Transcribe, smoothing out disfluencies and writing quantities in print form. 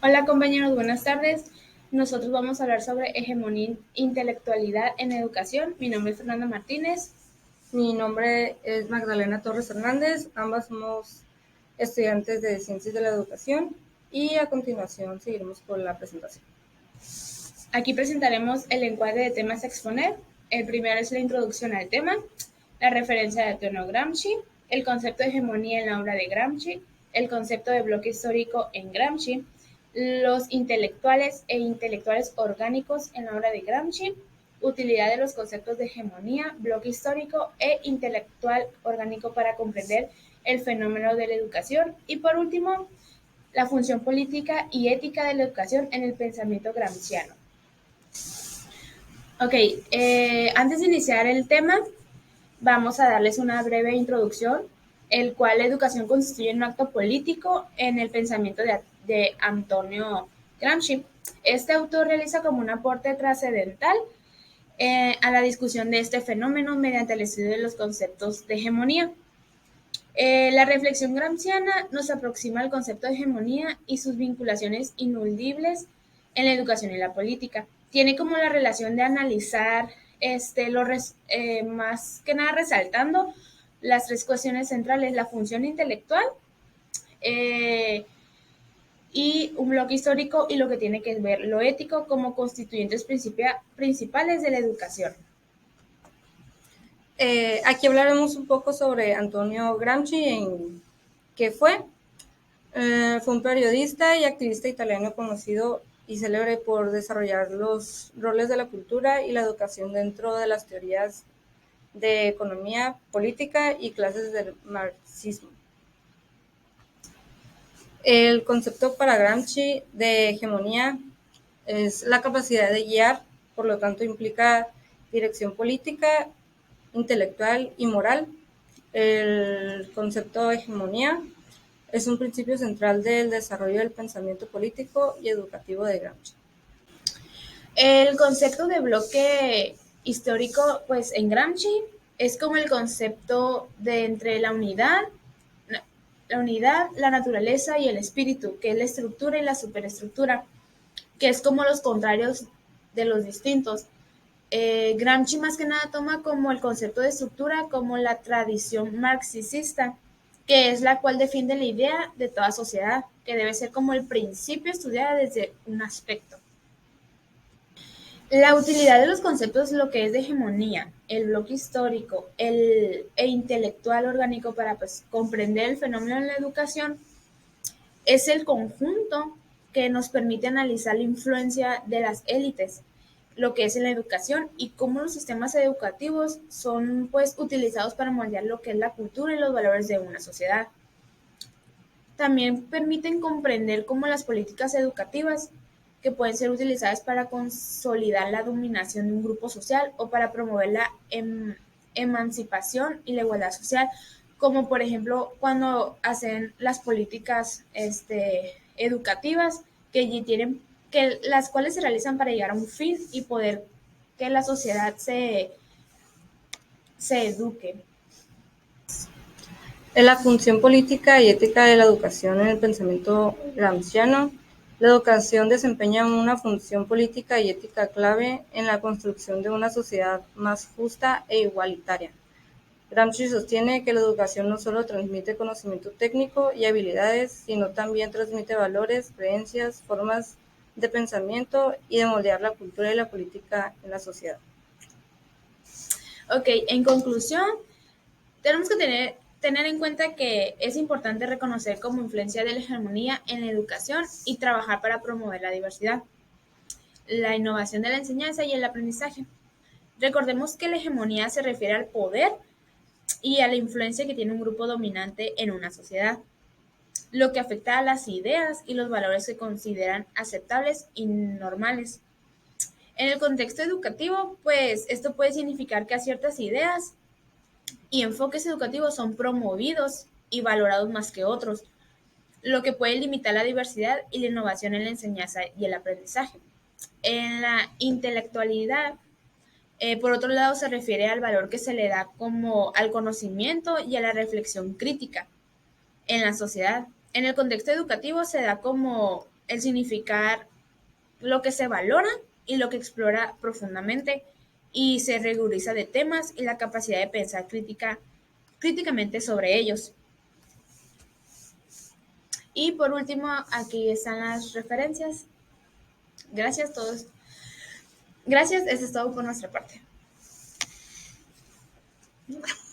Hola compañeros, buenas tardes. Nosotros vamos a hablar sobre hegemonía e intelectualidad en educación. Mi nombre es Fernanda Martínez. Mi nombre es Magdalena Torres Hernández, ambas somos estudiantes de Ciencias de la Educación y a continuación seguiremos con la presentación. Aquí presentaremos el encuadre de temas a exponer. El primero es la introducción al tema, la referencia de Antonio Gramsci, el concepto de hegemonía en la obra de Gramsci, el concepto de bloque histórico en Gramsci, los intelectuales e intelectuales orgánicos en la obra de Gramsci, utilidad de los conceptos de hegemonía, bloque histórico e intelectual orgánico para comprender el fenómeno de la educación y por último, la función política y ética de la educación en el pensamiento gramsciano. Ok, antes de iniciar el tema, vamos a darles una breve introducción, el cual la educación constituye un acto político en el pensamiento de Antonio Gramsci. Este autor realiza como un aporte trascendental a la discusión de este fenómeno mediante el estudio de los conceptos de hegemonía. La reflexión gramsciana nos aproxima al concepto de hegemonía y sus vinculaciones ineludibles en la educación y la política. Tiene como la relación de analizar más que nada resaltando las tres cuestiones centrales, la función intelectual eh, y un bloque histórico y lo que tiene que ver lo ético como constituyentes principales de la educación. Aquí hablaremos un poco sobre Antonio Gramsci, en qué fue. Fue un periodista y activista italiano conocido y célebre por desarrollar los roles de la cultura y la educación dentro de las teorías de economía, política y clases del marxismo. El concepto para Gramsci de hegemonía es la capacidad de guiar, por lo tanto implica dirección política, intelectual y moral. El concepto de hegemonía es un principio central del desarrollo del pensamiento político y educativo de Gramsci. El concepto de bloque histórico, pues en Gramsci es como el concepto de entre la unidad, la naturaleza y el espíritu, que es la estructura y la superestructura, que es como los contrarios de los distintos. Gramsci más que nada toma como el concepto de estructura como la tradición marxista, que es la cual defiende la idea de toda sociedad, que debe ser como el principio estudiado desde un aspecto. La utilidad de los conceptos, lo que es de hegemonía, el bloque histórico e intelectual orgánico para pues, comprender el fenómeno en la educación, es el conjunto que nos permite analizar la influencia de las élites, lo que es en la educación y cómo los sistemas educativos son pues utilizados para moldear lo que es la cultura y los valores de una sociedad. También permiten comprender cómo las políticas educativas que pueden ser utilizadas para consolidar la dominación de un grupo social o para promover la emancipación y la igualdad social, como por ejemplo cuando hacen las políticas educativas que las cuales se realizan para llegar a un fin y poder que la sociedad se eduque. En la función política y ética de la educación en el pensamiento gramsciano, la educación desempeña una función política y ética clave en la construcción de una sociedad más justa e igualitaria. Gramsci sostiene que la educación no solo transmite conocimiento técnico y habilidades, sino también transmite valores, creencias, formas de pensamiento y de moldear la cultura y la política en la sociedad. Ok, en conclusión, tenemos que tener en cuenta que es importante reconocer como influencia de la hegemonía en la educación y trabajar para promover la diversidad, la innovación de la enseñanza y el aprendizaje. Recordemos que la hegemonía se refiere al poder y a la influencia que tiene un grupo dominante en una sociedad, lo que afecta a las ideas y los valores que consideran aceptables y normales. En el contexto educativo, pues esto puede significar que a ciertas ideas y enfoques educativos son promovidos y valorados más que otros, lo que puede limitar la diversidad y la innovación en la enseñanza y el aprendizaje. En la intelectualidad, por otro lado, se refiere al valor que se le da como al conocimiento y a la reflexión crítica en la sociedad. En el contexto educativo se da como el significar lo que se valora y lo que explora profundamente y se rigoriza de temas y la capacidad de pensar críticamente sobre ellos. Y por último, aquí están las referencias. Gracias a todos. Gracias, eso es todo por nuestra parte.